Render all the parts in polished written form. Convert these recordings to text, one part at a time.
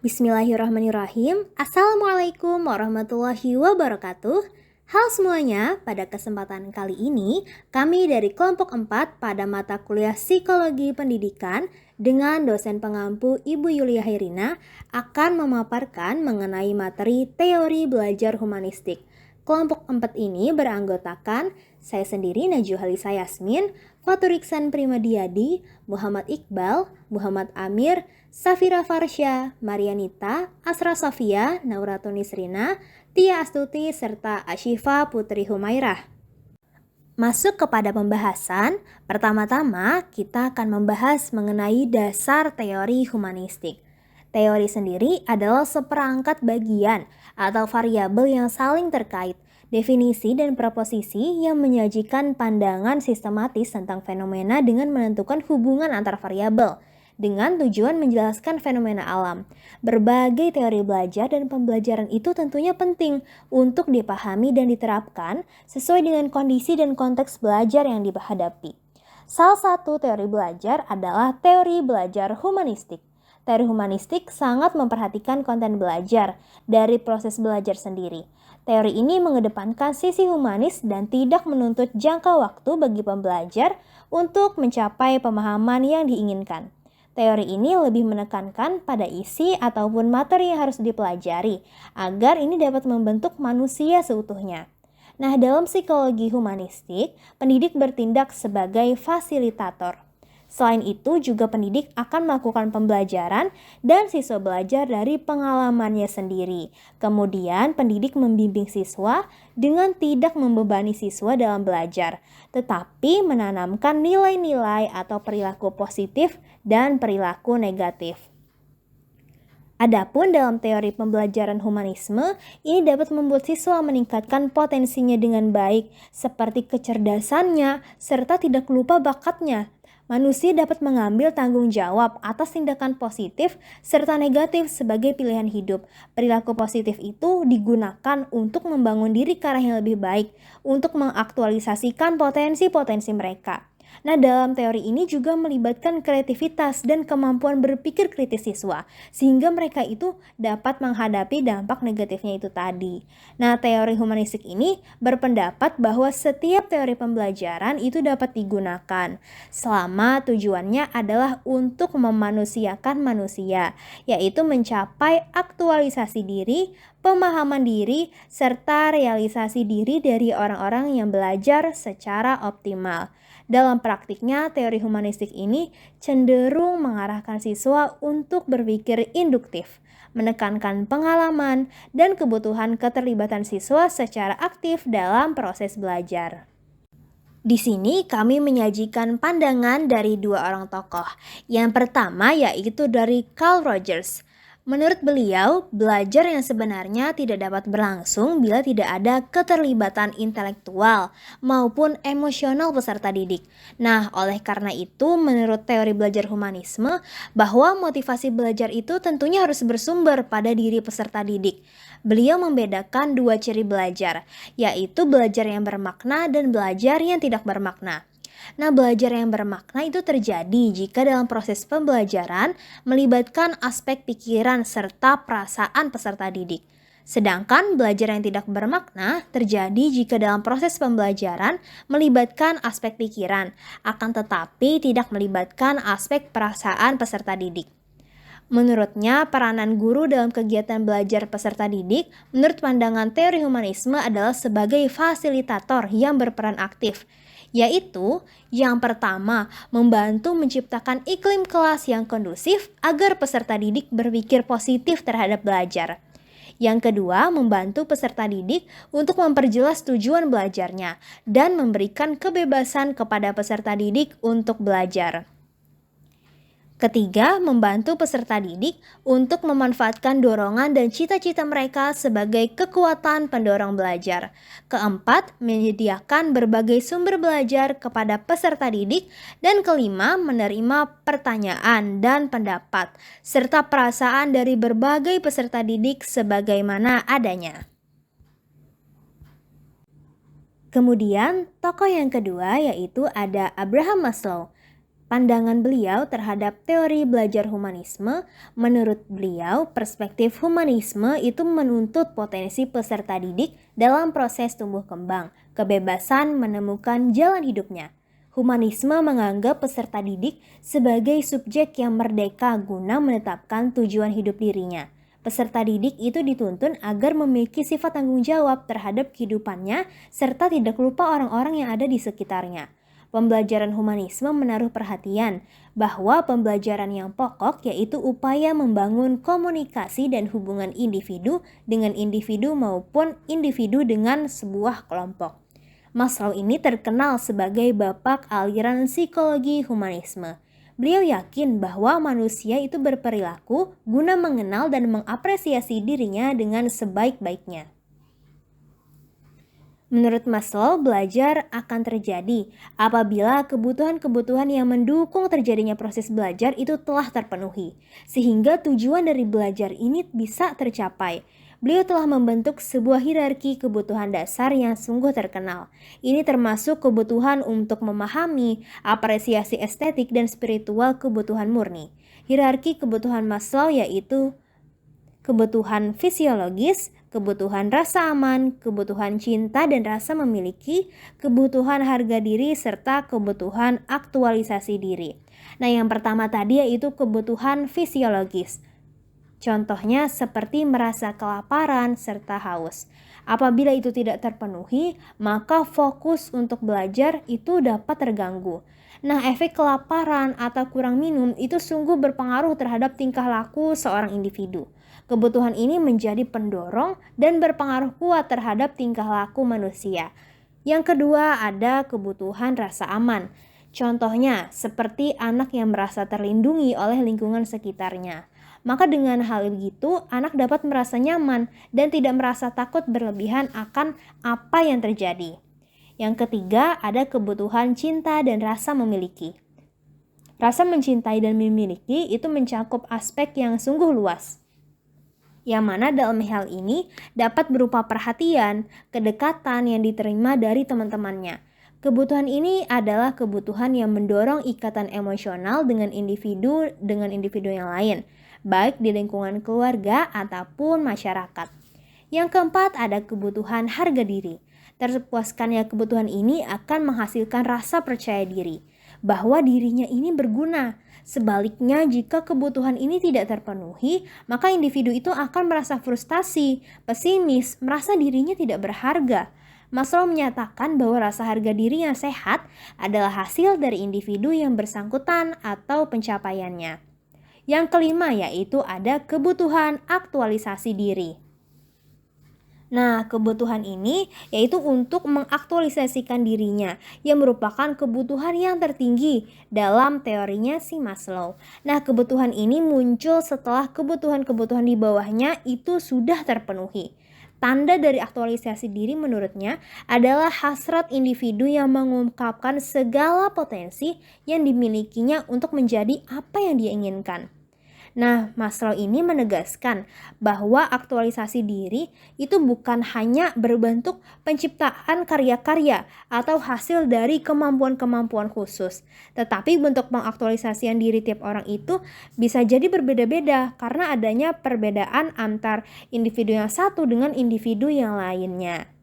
Bismillahirrahmanirrahim. Assalamualaikum warahmatullahi wabarakatuh. Halo semuanya, pada kesempatan kali ini kami dari kelompok 4 pada mata kuliah Psikologi Pendidikan dengan dosen pengampu Ibu Yulia Hairina akan memaparkan mengenai materi teori belajar humanistik. Kelompok 4 ini beranggotakan saya sendiri Najwa Halisa Yasmin, Fatur Iksan Primadiadi, Muhammad Iqbal, Muhammad Amir, Safira Farsya, Marianita, Asra Sofia, Nauratu Nisrina, Tia Astuti, serta Ashifa Putri Humairah. Masuk kepada pembahasan, pertama-tama kita akan membahas mengenai dasar teori humanistik. Teori sendiri adalah seperangkat bagian atau variabel yang saling terkait, definisi dan proposisi yang menyajikan pandangan sistematis tentang fenomena dengan menentukan hubungan antar variabel, dengan tujuan menjelaskan fenomena alam. Berbagai teori belajar dan pembelajaran itu tentunya penting untuk dipahami dan diterapkan sesuai dengan kondisi dan konteks belajar yang dihadapi. Salah satu teori belajar adalah teori belajar humanistik. Teori humanistik sangat memperhatikan konten belajar dari proses belajar sendiri. Teori ini mengedepankan sisi humanis dan tidak menuntut jangka waktu bagi pembelajar untuk mencapai pemahaman yang diinginkan. Teori ini lebih menekankan pada isi ataupun materi yang harus dipelajari agar ini dapat membentuk manusia seutuhnya. Nah, dalam psikologi humanistik, pendidik bertindak sebagai fasilitator. Selain itu, juga pendidik akan melakukan pembelajaran dan siswa belajar dari pengalamannya sendiri. Kemudian, pendidik membimbing siswa dengan tidak membebani siswa dalam belajar, tetapi menanamkan nilai-nilai atau perilaku positif dan perilaku negatif. Adapun dalam teori pembelajaran humanisme, ini dapat membuat siswa meningkatkan potensinya dengan baik, seperti kecerdasannya, serta tidak lupa bakatnya. Manusia dapat mengambil tanggung jawab atas tindakan positif serta negatif sebagai pilihan hidup. Perilaku positif itu digunakan untuk membangun diri ke arah yang lebih baik, untuk mengaktualisasikan potensi-potensi mereka. Nah, dalam teori ini juga melibatkan kreativitas dan kemampuan berpikir kritis siswa, sehingga mereka itu dapat menghadapi dampak negatifnya itu tadi. Nah, teori humanistik ini berpendapat bahwa setiap teori pembelajaran itu dapat digunakan, selama tujuannya adalah untuk memanusiakan manusia, yaitu mencapai aktualisasi diri, pemahaman diri, serta realisasi diri dari orang-orang yang belajar secara optimal. Dalam praktiknya, teori humanistik ini cenderung mengarahkan siswa untuk berpikir induktif, menekankan pengalaman dan kebutuhan keterlibatan siswa secara aktif dalam proses belajar. Di sini kami menyajikan pandangan dari dua orang tokoh. Yang pertama yaitu dari Carl Rogers. Menurut beliau, belajar yang sebenarnya tidak dapat berlangsung bila tidak ada keterlibatan intelektual maupun emosional peserta didik. Nah, oleh karena itu, menurut teori belajar humanisme, bahwa motivasi belajar itu tentunya harus bersumber pada diri peserta didik. Beliau membedakan dua ciri belajar, yaitu belajar yang bermakna dan belajar yang tidak bermakna. Nah, belajar yang bermakna itu terjadi jika dalam proses pembelajaran melibatkan aspek pikiran serta perasaan peserta didik. Sedangkan belajar yang tidak bermakna terjadi jika dalam proses pembelajaran melibatkan aspek pikiran, akan tetapi tidak melibatkan aspek perasaan peserta didik. Menurutnya, peranan guru dalam kegiatan belajar peserta didik menurut pandangan teori humanisme adalah sebagai fasilitator yang berperan aktif, yaitu yang pertama, membantu menciptakan iklim kelas yang kondusif agar peserta didik berpikir positif terhadap belajar. Yang kedua, membantu peserta didik untuk memperjelas tujuan belajarnya dan memberikan kebebasan kepada peserta didik untuk belajar. Ketiga, membantu peserta didik untuk memanfaatkan dorongan dan cita-cita mereka sebagai kekuatan pendorong belajar. Keempat, menyediakan berbagai sumber belajar kepada peserta didik. Dan kelima, menerima pertanyaan dan pendapat, serta perasaan dari berbagai peserta didik sebagaimana adanya. Kemudian, tokoh yang kedua yaitu ada Abraham Maslow. Pandangan beliau terhadap teori belajar humanisme, menurut beliau, perspektif humanisme itu menuntut potensi peserta didik dalam proses tumbuh kembang, kebebasan menemukan jalan hidupnya. Humanisme menganggap peserta didik sebagai subjek yang merdeka guna menetapkan tujuan hidup dirinya. Peserta didik itu dituntun agar memiliki sifat tanggung jawab terhadap kehidupannya serta tidak lupa orang-orang yang ada di sekitarnya. Pembelajaran humanisme menaruh perhatian bahwa pembelajaran yang pokok yaitu upaya membangun komunikasi dan hubungan individu dengan individu maupun individu dengan sebuah kelompok. Maslow ini terkenal sebagai bapak aliran psikologi humanisme. Beliau yakin bahwa manusia itu berperilaku guna mengenal dan mengapresiasi dirinya dengan sebaik-baiknya. Menurut Maslow, belajar akan terjadi apabila kebutuhan-kebutuhan yang mendukung terjadinya proses belajar itu telah terpenuhi, sehingga tujuan dari belajar ini bisa tercapai. Beliau telah membentuk sebuah hierarki kebutuhan dasar yang sungguh terkenal. Ini termasuk kebutuhan untuk memahami, apresiasi estetik, dan spiritual kebutuhan murni. Hierarki kebutuhan Maslow yaitu kebutuhan fisiologis, kebutuhan rasa aman, kebutuhan cinta dan rasa memiliki, kebutuhan harga diri, serta kebutuhan aktualisasi diri. Nah, yang pertama tadi yaitu kebutuhan fisiologis. Contohnya seperti merasa kelaparan serta haus. Apabila itu tidak terpenuhi, maka fokus untuk belajar itu dapat terganggu. Nah, efek kelaparan atau kurang minum itu sungguh berpengaruh terhadap tingkah laku seorang individu. Kebutuhan ini menjadi pendorong dan berpengaruh kuat terhadap tingkah laku manusia. Yang kedua ada kebutuhan rasa aman. Contohnya seperti anak yang merasa terlindungi oleh lingkungan sekitarnya. Maka dengan hal begitu, anak dapat merasa nyaman dan tidak merasa takut berlebihan akan apa yang terjadi. Yang ketiga ada kebutuhan cinta dan rasa memiliki. Rasa mencintai dan memiliki itu mencakup aspek yang sungguh luas, yang mana dalam hal ini dapat berupa perhatian, kedekatan yang diterima dari teman-temannya. Kebutuhan ini adalah kebutuhan yang mendorong ikatan emosional dengan individu yang lain, baik di lingkungan keluarga ataupun masyarakat. Yang keempat ada kebutuhan harga diri. Terpuaskannya kebutuhan ini akan menghasilkan rasa percaya diri, bahwa dirinya ini berguna. Sebaliknya, jika kebutuhan ini tidak terpenuhi, maka individu itu akan merasa frustasi, pesimis, merasa dirinya tidak berharga. Maslow menyatakan bahwa rasa harga diri yang sehat adalah hasil dari individu yang bersangkutan atau pencapaiannya. Yang kelima yaitu ada kebutuhan aktualisasi diri. Nah, kebutuhan ini yaitu untuk mengaktualisasikan dirinya yang merupakan kebutuhan yang tertinggi dalam teorinya si Maslow. Nah, kebutuhan ini muncul setelah kebutuhan-kebutuhan di bawahnya itu sudah terpenuhi. Tanda dari aktualisasi diri menurutnya adalah hasrat individu yang mengungkapkan segala potensi yang dimilikinya untuk menjadi apa yang dia inginkan. Nah, Maslow ini menegaskan bahwa aktualisasi diri itu bukan hanya berbentuk penciptaan karya-karya atau hasil dari kemampuan-kemampuan khusus, tetapi bentuk pengaktualisasian diri tiap orang itu bisa jadi berbeda-beda karena adanya perbedaan antar individu yang satu dengan individu yang lainnya.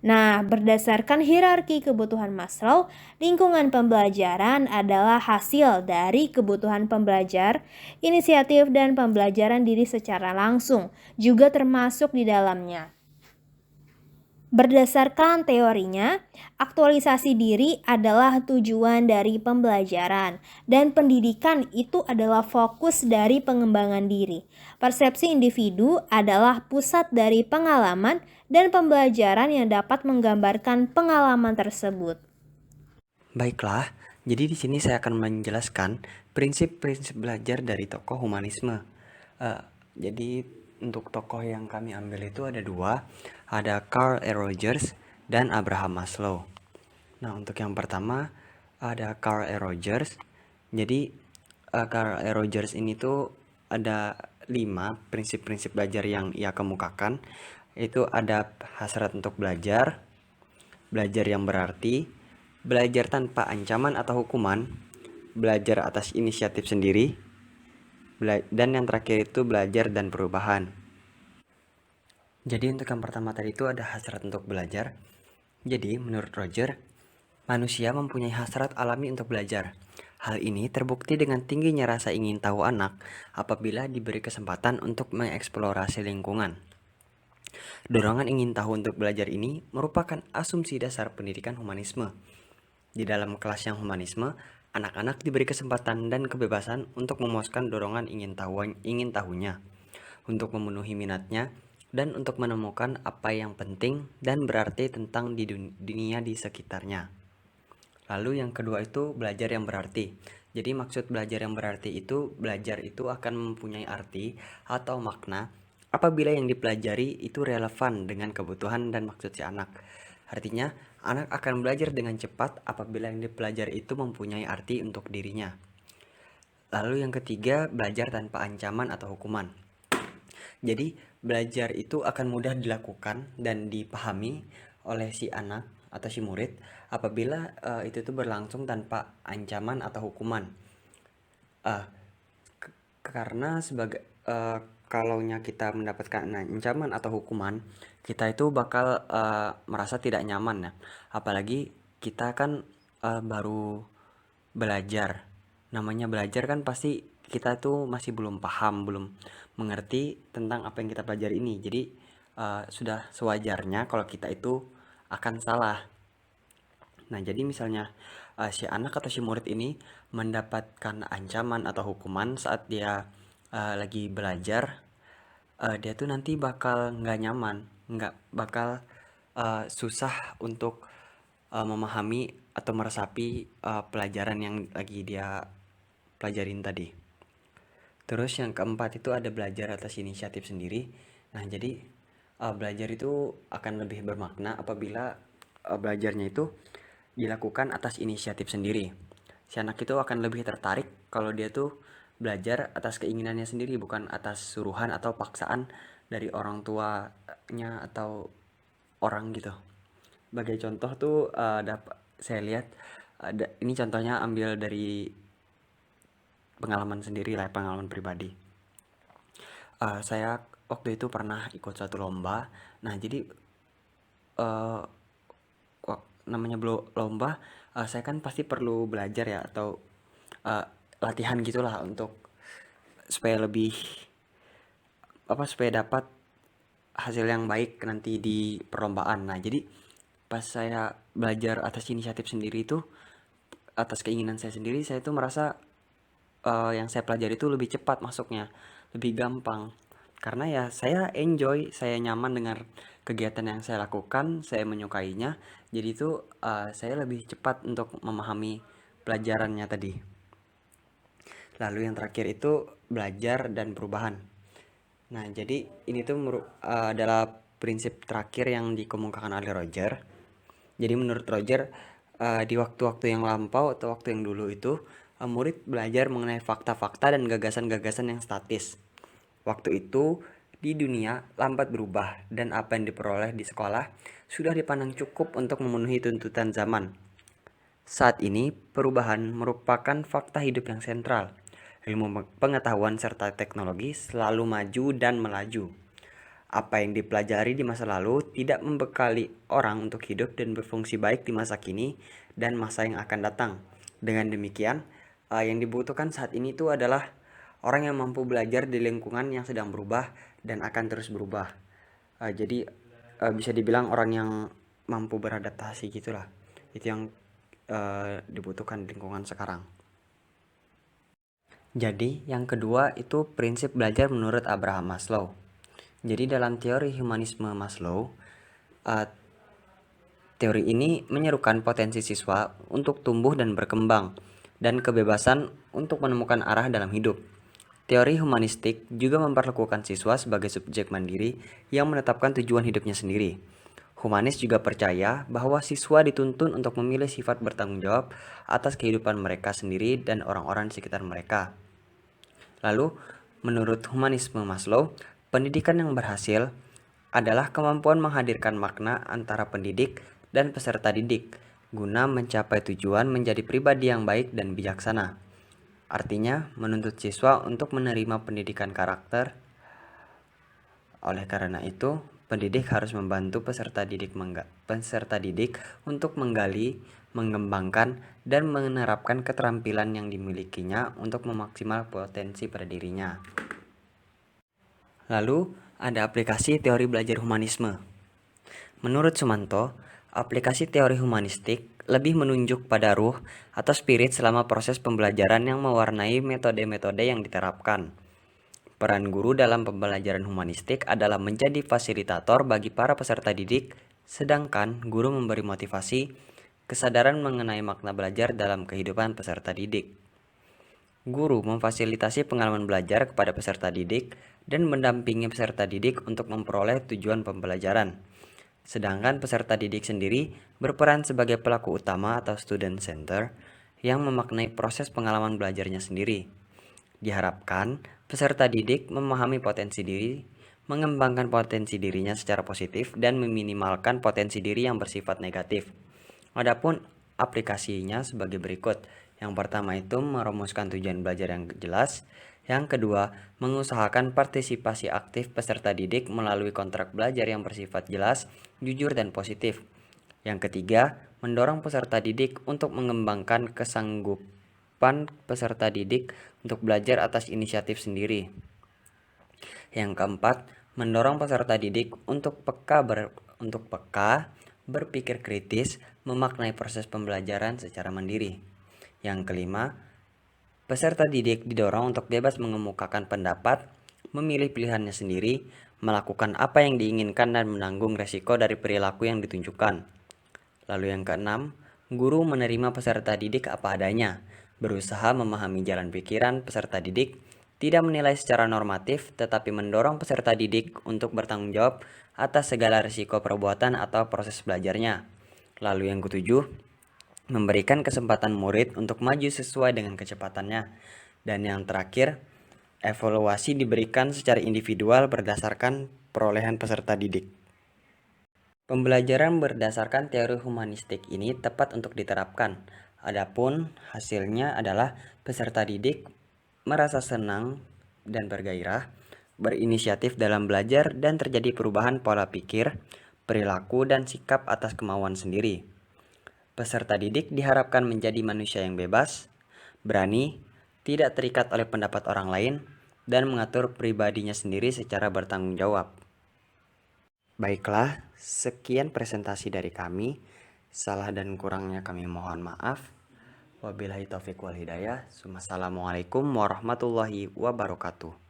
Nah, berdasarkan hierarki kebutuhan Maslow, lingkungan pembelajaran adalah hasil dari kebutuhan pembelajar, inisiatif dan pembelajaran diri secara langsung, juga termasuk di dalamnya. Berdasarkan teorinya, aktualisasi diri adalah tujuan dari pembelajaran dan pendidikan itu adalah fokus dari pengembangan diri. Persepsi individu adalah pusat dari pengalaman dan pembelajaran yang dapat menggambarkan pengalaman tersebut. Baiklah, jadi di sini saya akan menjelaskan prinsip-prinsip belajar dari tokoh humanisme. Jadi untuk tokoh yang kami ambil itu ada dua, ada Carl E. Rogers dan Abraham Maslow. Nah, untuk yang pertama ada Carl E. Rogers. Jadi Carl E. Rogers ini tuh ada 5 prinsip-prinsip belajar yang ia kemukakan. Itu ada hasrat untuk belajar, belajar yang berarti, belajar tanpa ancaman atau hukuman, belajar atas inisiatif sendiri, dan yang terakhir itu belajar dan perubahan. Jadi untuk yang pertama tadi itu ada hasrat untuk belajar. Jadi menurut Roger, manusia mempunyai hasrat alami untuk belajar. Hal ini terbukti dengan tingginya rasa ingin tahu anak apabila diberi kesempatan untuk mengeksplorasi lingkungan. Dorongan ingin tahu untuk belajar ini merupakan asumsi dasar pendidikan humanisme. Di dalam kelas yang humanisme, anak-anak diberi kesempatan dan kebebasan untuk memuaskan dorongan ingin tahunya, untuk memenuhi minatnya, dan untuk menemukan apa yang penting dan berarti tentang dunia di sekitarnya. Lalu yang kedua itu belajar yang berarti. Jadi maksud belajar yang berarti itu, belajar itu akan mempunyai arti atau makna apabila yang dipelajari itu relevan dengan kebutuhan dan maksud si anak. Artinya, anak akan belajar dengan cepat apabila yang dipelajari itu mempunyai arti untuk dirinya. Lalu yang ketiga, belajar tanpa ancaman atau hukuman. Jadi, belajar itu akan mudah dilakukan dan dipahami oleh si anak atau si murid apabila itu tuh berlangsung tanpa ancaman atau hukuman. Uh, karena sebagai kalaunya kita mendapatkan ancaman atau hukuman, kita itu bakal merasa tidak nyaman ya. Apalagi kita kan baru belajar. Namanya belajar kan pasti kita tuh masih belum paham, belum mengerti tentang apa yang kita pelajari ini. Jadi sudah sewajarnya kalau kita itu akan salah. Nah, jadi misalnya si anak atau si murid ini mendapatkan ancaman atau hukuman saat dia lagi belajar, dia tuh nanti bakal nggak nyaman, nggak bakal susah untuk memahami atau meresapi pelajaran yang lagi dia pelajarin tadi. Terus yang keempat itu ada belajar atas inisiatif sendiri. Nah, jadi belajar itu akan lebih bermakna apabila belajarnya itu dilakukan atas inisiatif sendiri. Si anak itu akan lebih tertarik kalau dia tuh belajar atas keinginannya sendiri, bukan atas suruhan atau paksaan dari orang tuanya atau orang gitu. Sebagai contoh tuh saya lihat ini contohnya ambil dari pengalaman sendiri lah, pengalaman pribadi. Saya waktu itu pernah ikut satu lomba. Nah, jadi uh, namanya lomba, saya kan pasti perlu belajar ya, atau latihan gitulah untuk supaya lebih supaya dapat hasil yang baik nanti di perlombaan. Nah, jadi pas saya belajar atas inisiatif sendiri itu, atas keinginan saya sendiri, saya tuh merasa yang saya pelajari itu lebih cepat masuknya, lebih gampang. Karena ya saya enjoy, saya nyaman dengan kegiatan yang saya lakukan, saya menyukainya. Jadi itu saya lebih cepat untuk memahami pelajarannya tadi. Lalu yang terakhir itu belajar dan perubahan. Nah, jadi ini tuh adalah prinsip terakhir yang dikemukakan oleh Roger. Jadi menurut Roger, di waktu-waktu yang lampau atau waktu yang dulu itu, murid belajar mengenai fakta-fakta dan gagasan-gagasan yang statis. Waktu itu, di dunia lambat berubah dan apa yang diperoleh di sekolah sudah dipandang cukup untuk memenuhi tuntutan zaman. Saat ini, perubahan merupakan fakta hidup yang sentral. Ilmu pengetahuan serta teknologi selalu maju dan melaju. Apa yang dipelajari di masa lalu tidak membekali orang untuk hidup dan berfungsi baik di masa kini dan masa yang akan datang. Dengan demikian, yang dibutuhkan saat ini itu adalah orang yang mampu belajar di lingkungan yang sedang berubah dan akan terus berubah. Jadi bisa dibilang orang yang mampu beradaptasi gitulah. Itu yang dibutuhkan di lingkungan sekarang. Jadi yang kedua itu prinsip belajar menurut Abraham Maslow. Jadi dalam teori humanisme Maslow, teori ini menyerukan potensi siswa untuk tumbuh dan berkembang, dan kebebasan untuk menemukan arah dalam hidup. Teori humanistik juga memperlakukan siswa sebagai subjek mandiri yang menetapkan tujuan hidupnya sendiri. Humanis juga percaya bahwa siswa dituntun untuk memilih sifat bertanggung jawab atas kehidupan mereka sendiri dan orang-orang di sekitar mereka. Lalu, menurut humanisme Maslow, pendidikan yang berhasil adalah kemampuan menghadirkan makna antara pendidik dan peserta didik, guna mencapai tujuan menjadi pribadi yang baik dan bijaksana. Artinya, menuntut siswa untuk menerima pendidikan karakter. Oleh karena itu, pendidik harus membantu peserta didik untuk menggali, mengembangkan, dan menerapkan keterampilan yang dimilikinya untuk memaksimal potensi pada dirinya. Lalu, ada aplikasi teori belajar humanisme. Menurut Sumanto, aplikasi teori humanistik lebih menunjuk pada ruh atau spirit selama proses pembelajaran yang mewarnai metode-metode yang diterapkan. Peran guru dalam pembelajaran humanistik adalah menjadi fasilitator bagi para peserta didik, sedangkan guru memberi motivasi, kesadaran mengenai makna belajar dalam kehidupan peserta didik. Guru memfasilitasi pengalaman belajar kepada peserta didik dan mendampingi peserta didik untuk memperoleh tujuan pembelajaran. Sedangkan peserta didik sendiri berperan sebagai pelaku utama atau student center yang memaknai proses pengalaman belajarnya sendiri. Diharapkan, peserta didik memahami potensi diri, mengembangkan potensi dirinya secara positif, dan meminimalkan potensi diri yang bersifat negatif. Adapun aplikasinya sebagai berikut. Yang pertama itu merumuskan tujuan belajar yang jelas. Yang kedua, mengusahakan partisipasi aktif peserta didik melalui kontrak belajar yang bersifat jelas, jujur, dan positif. Yang ketiga, mendorong peserta didik untuk mengembangkan kesanggupan peserta didik untuk belajar atas inisiatif sendiri. Yang keempat, mendorong peserta didik untuk peka, berpikir kritis, memaknai proses pembelajaran secara mandiri. Yang kelima, peserta didik didorong untuk bebas mengemukakan pendapat, memilih pilihannya sendiri, melakukan apa yang diinginkan, dan menanggung resiko dari perilaku yang ditunjukkan. Lalu yang keenam, guru menerima peserta didik apa adanya, berusaha memahami jalan pikiran peserta didik, tidak menilai secara normatif, tetapi mendorong peserta didik untuk bertanggung jawab atas segala risiko perbuatan atau proses belajarnya. Lalu yang ketujuh, memberikan kesempatan murid untuk maju sesuai dengan kecepatannya. Dan yang terakhir, evaluasi diberikan secara individual berdasarkan perolehan peserta didik. Pembelajaran berdasarkan teori humanistik ini tepat untuk diterapkan. Adapun hasilnya adalah peserta didik merasa senang dan bergairah, berinisiatif dalam belajar, dan terjadi perubahan pola pikir, perilaku, dan sikap atas kemauan sendiri. Peserta didik diharapkan menjadi manusia yang bebas, berani, tidak terikat oleh pendapat orang lain, dan mengatur pribadinya sendiri secara bertanggung jawab. Baiklah, sekian presentasi dari kami. Salah dan kurangnya kami mohon maaf. Wabillahi taufiq wal hidayah. Wassalamualaikum warahmatullahi wabarakatuh.